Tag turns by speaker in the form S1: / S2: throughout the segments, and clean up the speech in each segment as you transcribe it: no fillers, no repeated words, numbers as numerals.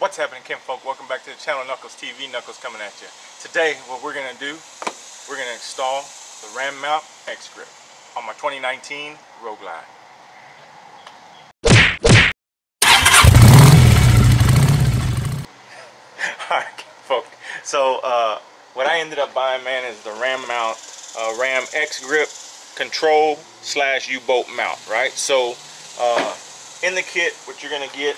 S1: What's happening, kinfolk? Welcome back to the channel, Knuckles TV. Knuckles coming at you. Today, what we're going to do, we're going to install the ram mount X grip on my 2019 Road Glide. Alright, kinfolk. So, what I ended up buying, man, is the ram mount, Ram X grip control / U-boat mount, right? So, in the kit, what you're going to get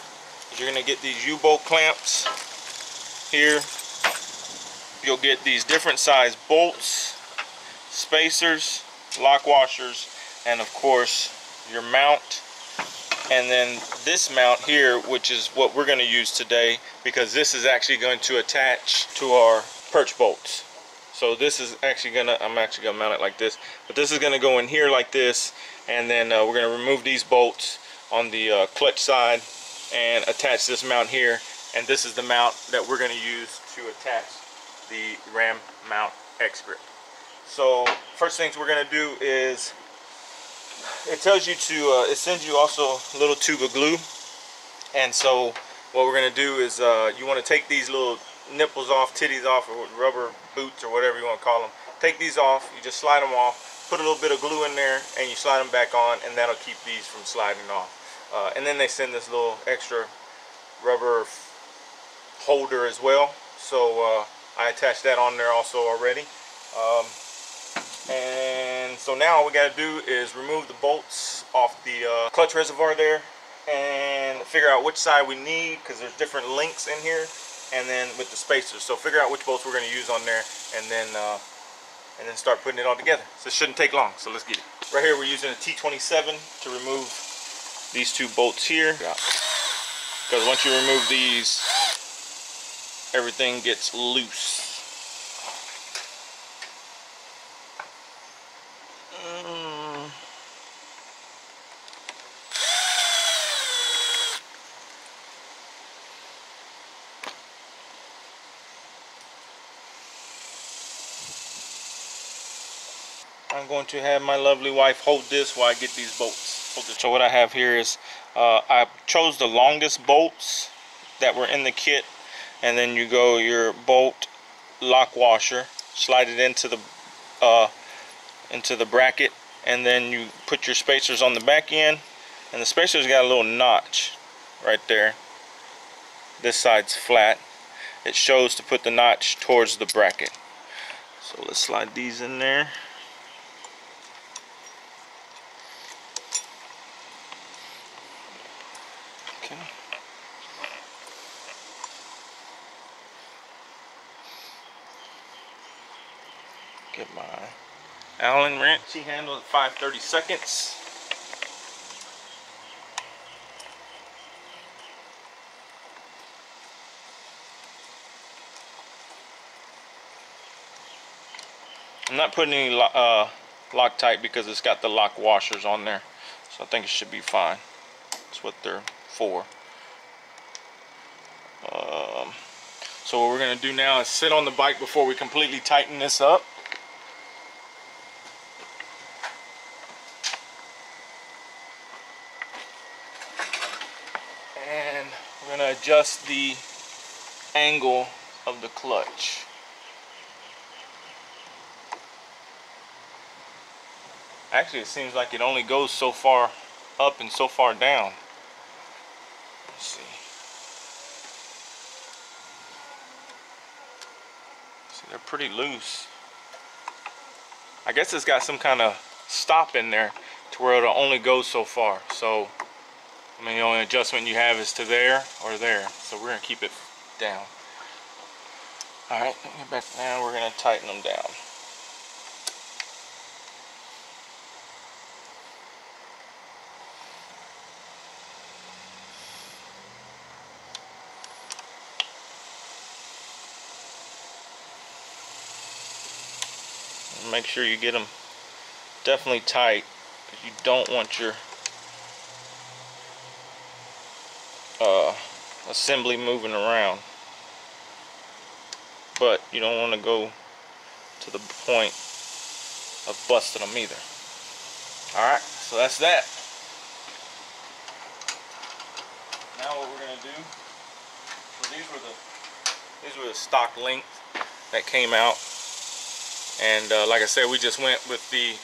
S1: is you're going to get these U-boat clamps here. You'll get these different size bolts, spacers, lock washers, and of course your mount. And then this mount here, which is what we're going to use today, because this is actually going to attach to our perch bolts. So this is actually gonna, I'm actually gonna mount it like this, but this is gonna go in here like this, and then we're gonna remove these bolts on the clutch side and attach this mount here. And this is the mount that we're gonna use to attach the Ram Mount X grip. So first things we're gonna do is, it tells you to, it sends you also a little tube of glue. And so what we're gonna do is, you wanna take these little nipples off, titties off, or rubber boots, or whatever you want to call them. Take these off, you just slide them off, put a little bit of glue in there, and you slide them back on, and that'll keep these from sliding off. And then they send this little extra rubber holder as well, so I attached that on there also already. And so now all we got to do is remove the bolts off the clutch reservoir there, and figure out which side we need, because there's different links in here. And then with the spacers, so figure out which bolts we're going to use on there, and then start putting it all together. So it shouldn't take long, so let's get it. Right here we're using a T27 to remove these two bolts here, because once you remove these, everything gets loose. I'm going to have my lovely wife hold this while I get these bolts. So what I have here is, I chose the longest bolts that were in the kit, and then you go your bolt lock washer, slide it into the bracket, and then you put your spacers on the back end, and the spacers got a little notch right there. This side's flat. It shows to put the notch towards the bracket. So let's slide these in there. Okay. Get my Allen wrench. She handled 5/32. I'm not putting any Loctite because it's got the lock washers on there, so I think it should be fine. That's what they're for. So what we're going to do now is sit on the bike before we completely tighten this up. And we're going to adjust the angle of the clutch. Actually, it seems like it only goes so far up and so far down. Let's see. See, they're pretty loose. I guess it's got some kind of stop in there to where it'll only go so far. So, I mean, the only adjustment you have is to there or there. So we're going to keep it down. Alright, get back. Now we're going to tighten them down. Make sure you get them definitely tight, because you don't want your assembly moving around, but you don't want to go to the point of busting them either. Alright, so that's that. Now what we're going to do for these were the stock length that came out. And like I said, we just went with the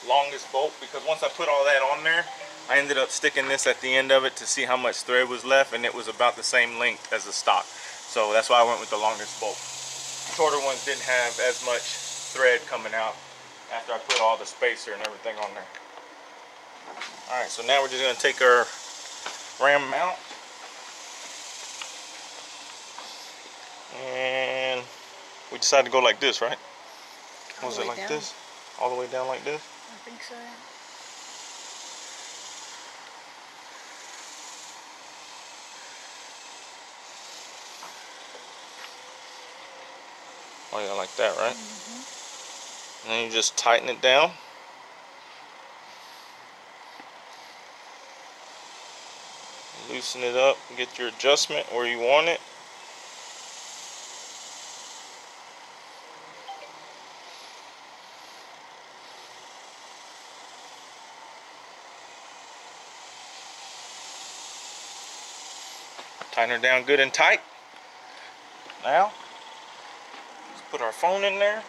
S1: longest bolt because once I put all that on there, I ended up sticking this at the end of it to see how much thread was left, and it was about the same length as the stock. So that's why I went with the longest bolt. Shorter ones didn't have as much thread coming out after I put all the spacer and everything on there. Alright, so now we're just going to take our ram mount and we decided to go like this, right? Was it like this? All the way down like this?
S2: I think so.
S1: Oh yeah, like that, right? And then you just tighten it down. Loosen it up and get your adjustment where you want it. Tighten her down good and tight. Now, let's put our phone in there.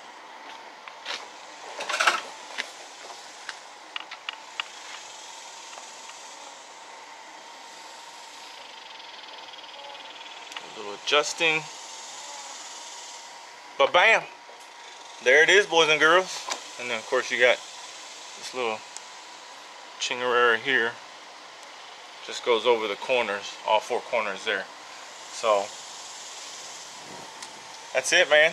S1: A little adjusting. But bam! There it is, boys and girls. And then of course you got this little chingarera here. Just goes over the corners, all four corners there. So that's it, man.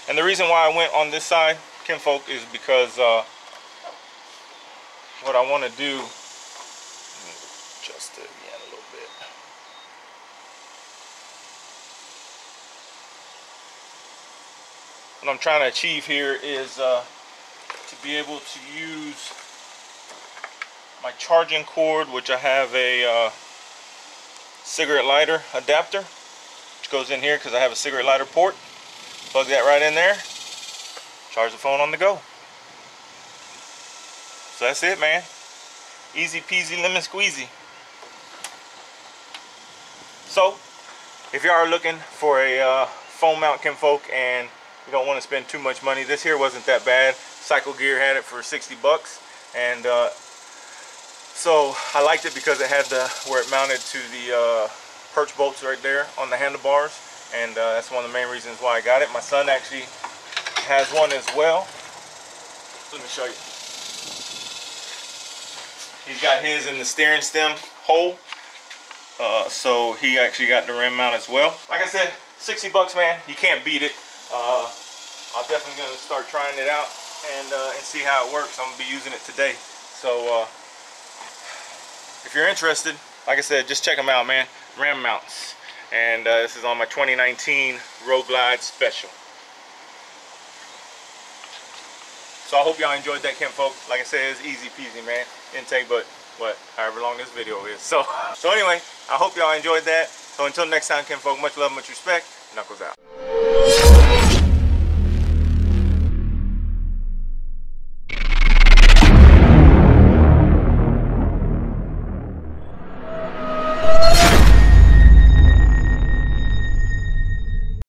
S1: And the reason why I went on this side, kinfolk, is because what I want to do, let me adjust it again a little bit. What I'm trying to achieve here is to be able to use my charging cord, which I have a cigarette lighter adapter, which goes in here because I have a cigarette lighter port. Plug that right in there, charge the phone on the go. So that's it, man. Easy peasy lemon squeezy. So if you are looking for a phone mount, kinfolk, and you don't want to spend too much money, this here wasn't that bad. Cycle Gear had it for 60 bucks, and so I liked it because it had where it mounted to the perch bolts right there on the handlebars, and that's one of the main reasons why I got it. My son actually has one as well. Let me show you. He's got his in the steering stem hole, so he actually got the rim mount as well. Like I said, 60 bucks, man. You can't beat it. I'm definitely gonna start trying it out and see how it works. I'm gonna be using it today. So if you're interested, like I said, just check them out, man. Ram mounts. And this is on my 2019 Road Glide Special. So I hope y'all enjoyed that, kinfolk. Like I said, it's easy peasy, man. Didn't take but what, however long this video is. So anyway, I hope y'all enjoyed that. So until next time, kinfolk, much love, much respect. Knuckles out.